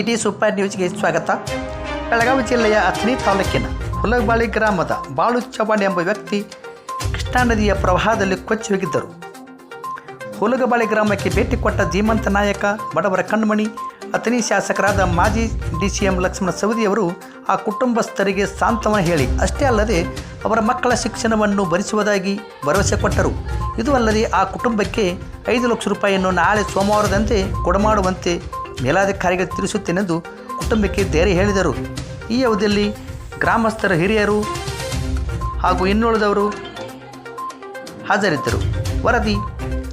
D super ನ್ಯೂಸ್ಗೆ ಸ್ವಾಗತ. ಬೆಳಗಾವಿ ಜಿಲ್ಲೆಯ ಅಥಣಿ ತಾಲೂಕಿನ ಹುಲಗಬಾಳಿ ಗ್ರಾಮದ ಬಾಳು ಚವ್ಹಾಣ್ ಎಂಬ ವ್ಯಕ್ತಿ ಕೃಷ್ಣಾ ನದಿಯ ಪ್ರವಾಹದಲ್ಲಿ ಕೊಚ್ಚಿ ಹೋಗಿದ್ದರು. ಹುಲಗಬಾಳಿ ಗ್ರಾಮಕ್ಕೆ ಭೇಟಿ ಕೊಟ್ಟ ಧೀಮಂತ ನಾಯಕ, ಬಡವರ ಕಣ್ಮಣಿ, ಅಥಣಿ ಶಾಸಕರಾದ ಮಾಜಿ DCM ಲಕ್ಷ್ಮಣ ಸವದಿಯವರು ಆ ಕುಟುಂಬಸ್ಥರಿಗೆ ಸಾಂತ್ವನ ಹೇಳಿ ಅಷ್ಟೇ ಅಲ್ಲದೆ ಅವರ ಮಕ್ಕಳ ಶಿಕ್ಷಣವನ್ನು ಭರಿಸುವುದಾಗಿ ಭರವಸೆ ಕೊಟ್ಟರು. ಇದು ಅಲ್ಲದೆ ಆ ಕುಟುಂಬಕ್ಕೆ 5 ಲಕ್ಷ ರೂಪಾಯಿಯನ್ನು ನಾಳೆ ಸೋಮವಾರದಂತೆ ಕೊಡಮಾಡುವಂತೆ ಮೇಲಾಧಿಕಾರಿಗೆ ತಿಳಿಸುತ್ತೇನೆಂದು ಕುಟುಂಬಕ್ಕೆ ಧೈರ್ಯ ಹೇಳಿದರು. ಈ ಅವಧಿಯಲ್ಲಿ ಗ್ರಾಮಸ್ಥರ ಹಿರಿಯರು ಹಾಗೂ ಇನ್ನುಳಿದವರು ಹಾಜರಿದ್ದರು. ವರದಿ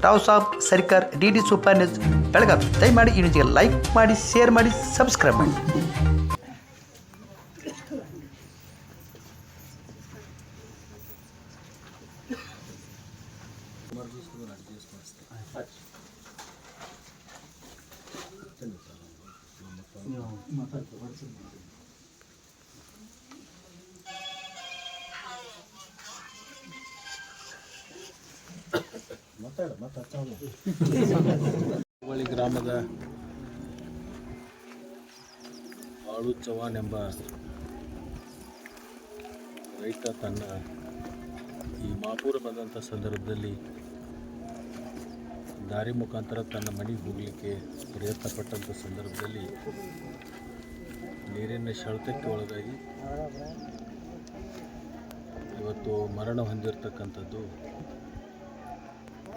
ರಾವ್ ಸಾಬ್ ಸರ್ಕಾರ್, DD ಸೂಪರ್ ನ್ಯೂಸ್, ಬೆಳಗಾವಿ. ದಯಮಾಡಿ ಈ ನ್ಯೂಸ್ಗೆ ಲೈಕ್ ಮಾಡಿ, ಶೇರ್ ಮಾಡಿ, ಸಬ್ಸ್ಕ್ರೈಬ್ ಮಾಡಿ. ಹುಲಗಬಾಳಿ ಗ್ರಾಮದ ಬಾಳು ಚವ್ಹಾಣ್ ಎಂಬ ರೈತ ತನ್ನ ಈ ಮಹಾಪೂರ ಬಂದಂಥ ಸಂದರ್ಭದಲ್ಲಿ ದಾರಿ ಮುಖಾಂತರ ತನ್ನ ಮನೆಗೆ ಹೋಗಲಿಕ್ಕೆ ಪ್ರಯತ್ನ ಪಟ್ಟಂಥ ಸಂದರ್ಭದಲ್ಲಿ ನೀರಿನ ಸೆಳೆತಕ್ಕೆ ಒಳಗಾಗಿ ಇವತ್ತು ಮರಣ ಹೊಂದಿರತಕ್ಕಂಥದ್ದು.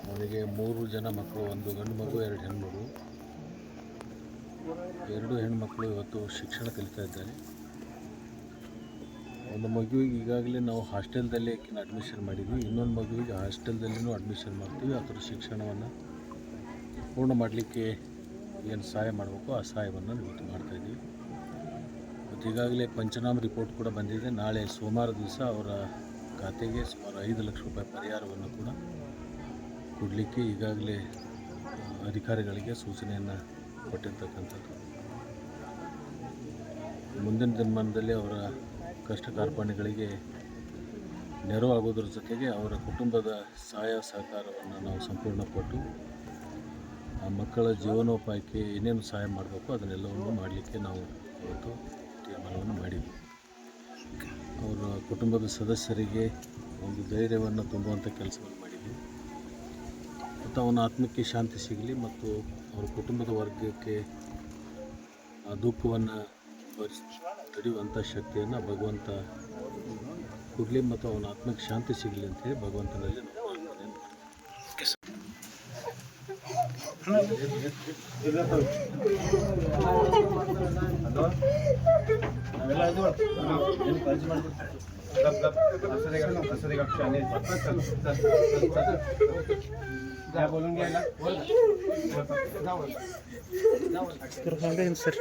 ಅವನಿಗೆ 3 ಜನ ಮಕ್ಕಳು, 1 ಗಂಡು ಮಗು, 2 ಹೆಣ್ಮಗು. 2 ಹೆಣ್ಮಕ್ಳು ಇವತ್ತು ಶಿಕ್ಷಣ ಕಲಿತಾ ಇದ್ದಾರೆ. ಒಂದು ಮಗುವಿಗೆ ಈಗಾಗಲೇ ನಾವು ಹಾಸ್ಟೆಲ್ದಲ್ಲಿ ಅಡ್ಮಿಷನ್ ಮಾಡಿದ್ವಿ. ಇನ್ನೊಂದು ಮಗುವಿಗೆ ಹಾಸ್ಟೆಲ್ದಲ್ಲಿನೂ ಅಡ್ಮಿಷನ್ ಮಾಡ್ತೀವಿ. ಅದರ ಶಿಕ್ಷಣವನ್ನು ಪೂರ್ಣ ಮಾಡಲಿಕ್ಕೆ ಏನು ಸಹಾಯ ಮಾಡಬೇಕು ಆ ಸಹಾಯವನ್ನು ಇವತ್ತು ಮಾಡ್ತಾಯಿದ್ದೀವಿ. ಮತ್ತು ಈಗಾಗಲೇ ಪಂಚನಾಮ ರಿಪೋರ್ಟ್ ಕೂಡ ಬಂದಿದೆ. ನಾಳೆ ಸೋಮವಾರ ದಿವಸ ಅವರ ಖಾತೆಗೆ ಸುಮಾರು 5 ಲಕ್ಷ ರೂಪಾಯಿ ಪರಿಹಾರವನ್ನು ಕೂಡ ಕೊಡಲಿಕ್ಕೆ ಈಗಾಗಲೇ ಅಧಿಕಾರಿಗಳಿಗೆ ಸೂಚನೆಯನ್ನು ಕೊಟ್ಟಿರ್ತಕ್ಕಂಥದ್ದು. ಮುಂದಿನ ದಿನಮಾನದಲ್ಲಿ ಅವರ ಕಷ್ಟ ಕಾರ್ಪಣ್ಯಗಳಿಗೆ ನೆರವಾಗೋದ್ರ ಜೊತೆಗೆ ಅವರ ಕುಟುಂಬದ ಸಹಾಯ ಸಹಕಾರವನ್ನು ನಾವು ಸಂಪೂರ್ಣ ಕೊಟ್ಟು ಆ ಮಕ್ಕಳ ಜೀವನೋಪಾಯಕ್ಕೆ ಏನೇನು ಸಹಾಯ ಮಾಡಬೇಕು ಅದನ್ನೆಲ್ಲವನ್ನು ಮಾಡಲಿಕ್ಕೆ ನಾವು ಇವತ್ತು ತೀರ್ಮಾನವನ್ನು ಮಾಡಿದ್ವಿ. ಅವರ ಕುಟುಂಬದ ಸದಸ್ಯರಿಗೆ ಒಂದು ಧೈರ್ಯವನ್ನು ತುಂಬುವಂಥ ಕೆಲಸವನ್ನು ಮಾಡಿದ್ವಿ. ಮತ್ತು ಅವನ ಆತ್ಮಕ್ಕೆ ಶಾಂತಿ ಸಿಗಲಿ ಮತ್ತು ಅವರ ಕುಟುಂಬದ ವರ್ಗಕ್ಕೆ ಆ ದುಃಖವನ್ನು ತಡೆಯುವಂಥ ಶಕ್ತಿಯನ್ನು ಭಗವಂತ ಕೊಡಲಿ ಮತ್ತು ಅವನ ಆತ್ಮಕ್ಕೆ ಶಾಂತಿ ಸಿಗಲಿ ಅಂತೇಳಿ ಭಗವಂತನಲ್ಲಿ ನಾವು ಸರ್